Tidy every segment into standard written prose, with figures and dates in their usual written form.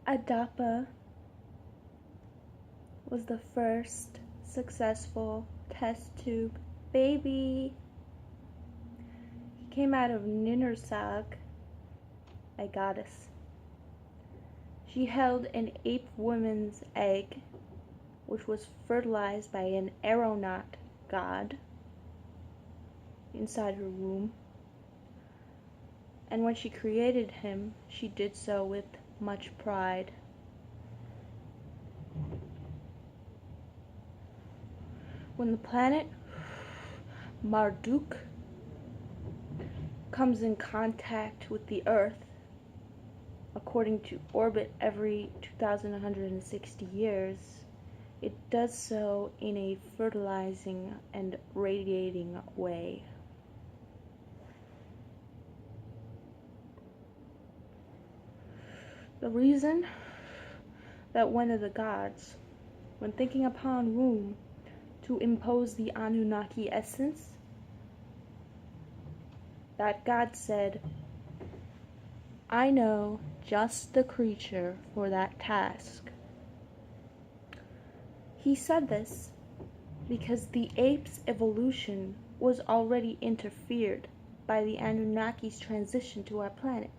Adapa was the first successful test tube baby. He came out of Ninursag, a goddess. She held an ape woman's egg, which was fertilized by an aeronaut god inside her womb. And when she created him, she did so with much pride. When the planet Marduk comes in contact with the Earth, according to orbit every 2,160 years, it does so in a fertilizing and radiating way. The reason that one of the gods, when thinking upon womb to impose the Anunnaki essence, that God said, I know just the creature for that task. He said this because the ape's evolution was already interfered by the Anunnaki's transition to our planet.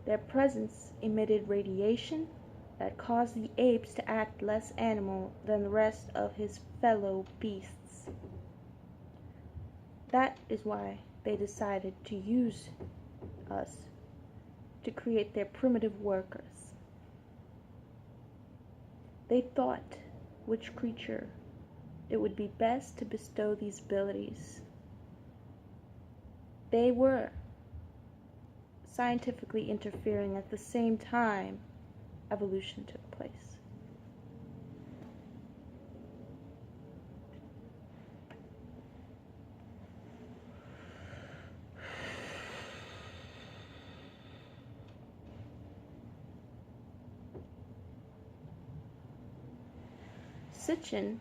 Their presence emitted radiation that caused the apes to act less animal than the rest of his fellow beasts. That is why they decided to use us to create their primitive workers. They thought which creature it would be best to bestow these abilities. They were scientifically interfering at the same time evolution took place. Sitchin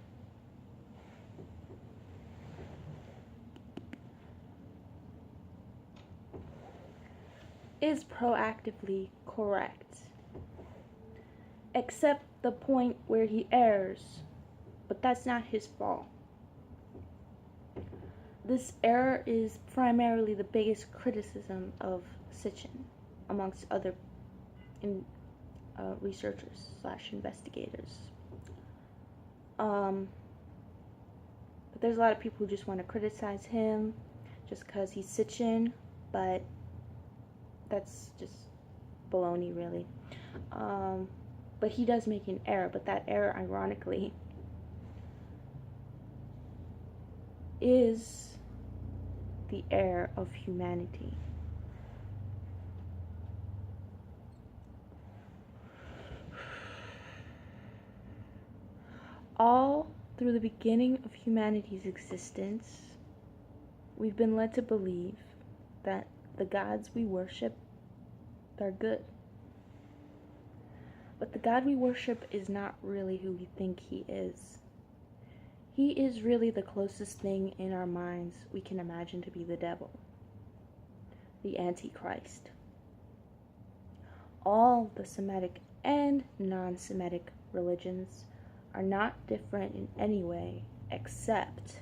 is proactively correct, except the point where he errs, but that's not his fault. This error is primarily the biggest criticism of Sitchin amongst other researchers / investigators. But there's a lot of people who just want to criticize him just because he's Sitchin, but that's just baloney, really. But he does make an error, but that error, ironically, is the error of humanity. All through the beginning of humanity's existence, we've been led to believe that the gods we worship are good. But the God we worship is not really who we think he is. He is really the closest thing in our minds we can imagine to be the devil, the Antichrist. All the Semitic and non-Semitic religions are not different in any way except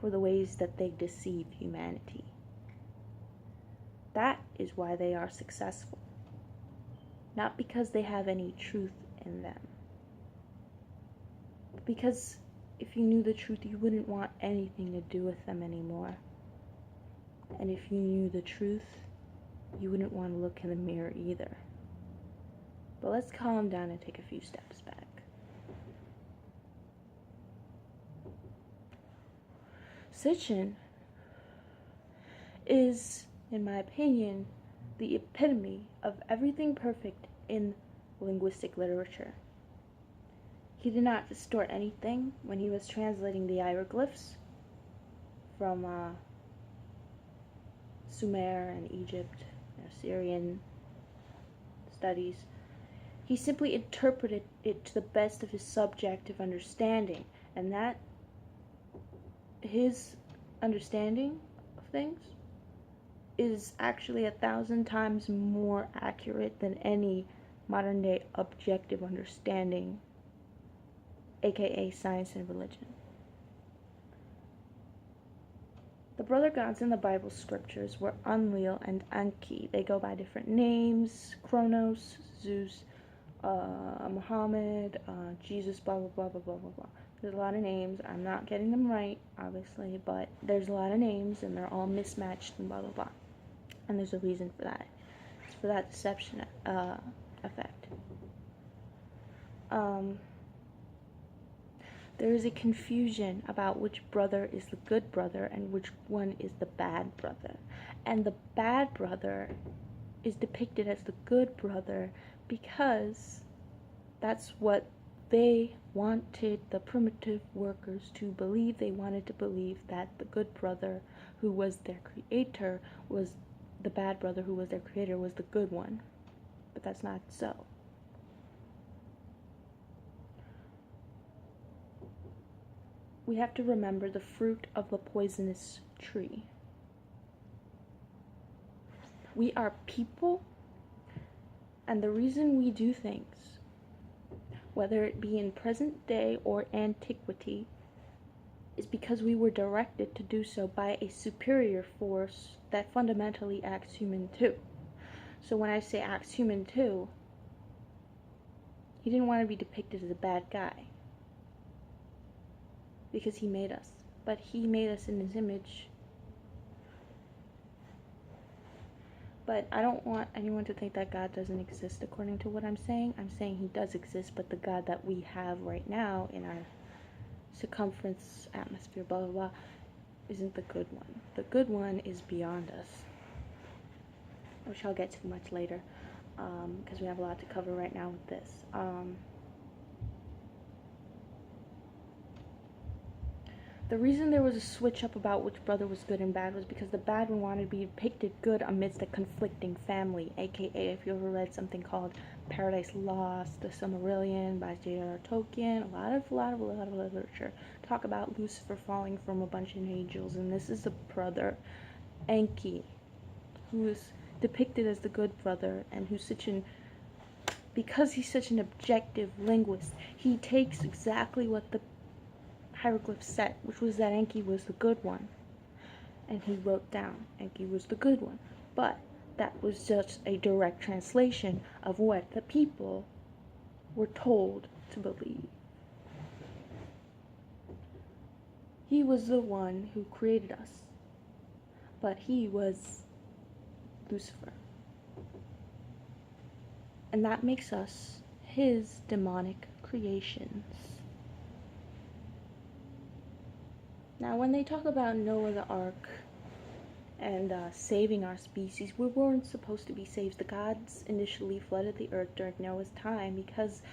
for the ways that they deceive humanity. That is why they are successful, not because they have any truth in them. Because if you knew the truth, you wouldn't want anything to do with them anymore. And if you knew the truth, you wouldn't want to look in the mirror either. But let's calm down and take a few steps back. Sitchin is, in my opinion, the epitome of everything perfect in linguistic literature. He did not distort anything when he was translating the hieroglyphs from Sumer and Egypt, Syrian studies. He simply interpreted it to the best of his subjective understanding, and that his understanding of things is actually 1,000 times more accurate than any modern day objective understanding, aka science and religion. The brother gods in the Bible scriptures were Enlil and Enki. They go by different names: Kronos, Zeus, Muhammad, Jesus, blah blah blah blah blah blah blah. There's a lot of names. I'm not getting them right, obviously, but there's a lot of names and they're all mismatched and blah blah blah. And there's a reason for that. It's for that deception effect. There is a confusion about which brother is the good brother and which one is the bad brother. And the bad brother is depicted as the good brother because that's what they wanted the primitive workers to believe. They wanted to believe that the good brother, who was their creator, was the bad brother, who was their creator, was the good one. But that's not so. We have to remember the fruit of the poisonous tree. We are people, and the reason we do things, whether it be in present day or antiquity, is because we were directed to do so by a superior force that fundamentally acts human too. So when I say acts human too, he didn't want to be depicted as a bad guy, because he made us, but he made us in his image. But I don't want anyone to think that God doesn't exist according to what I'm saying. I'm saying he does exist, but the God that we have right now in our circumference, atmosphere, blah blah blah, isn't the good one. The good one is beyond us, which I'll get to much later, because we have a lot to cover right now with this. The reason there was a switch up about which brother was good and bad was because the bad one wanted to be depicted good amidst a conflicting family, aka if you ever read something called Paradise Lost, The Silmarillion by J.R.R. Tolkien, a lot of literature talk about Lucifer falling from a bunch of angels, and this is the brother Enki, who is depicted as the good brother, and who's because he's such an objective linguist, he takes exactly what the hieroglyph said, which was that Enki was the good one, and he wrote down Enki was the good one. But that was just a direct translation of what the people were told to believe. He was the one who created us, but he was Lucifer, and that makes us his demonic creations. Now, when they talk about Noah the Ark and saving our species, we weren't supposed to be saved. The gods initially flooded the earth during Noah's time because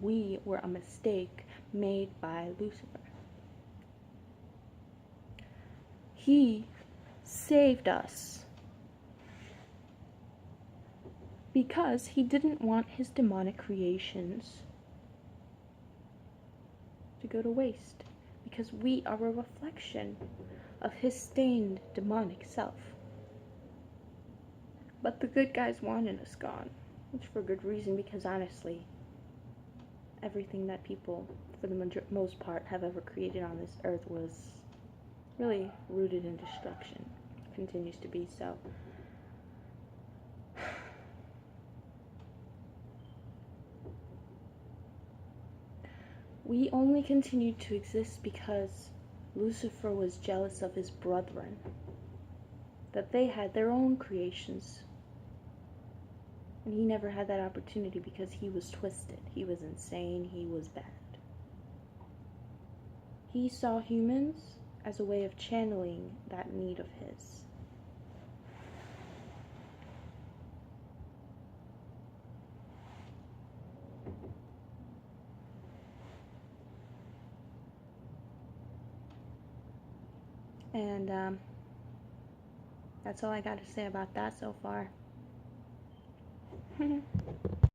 we were a mistake made by Lucifer. He saved us because he didn't want his demonic creations to go to waste. Because we are a reflection of his stained demonic self. But the good guys wanted us gone, which for good reason, because honestly, everything that people, for the most part, have ever created on this earth was really rooted in destruction. Continues to be so. We only continued to exist because Lucifer was jealous of his brethren, that they had their own creations, and he never had that opportunity because he was twisted, he was insane, he was bad. He saw humans as a way of channeling that need of his. And that's all I got to say about that so far.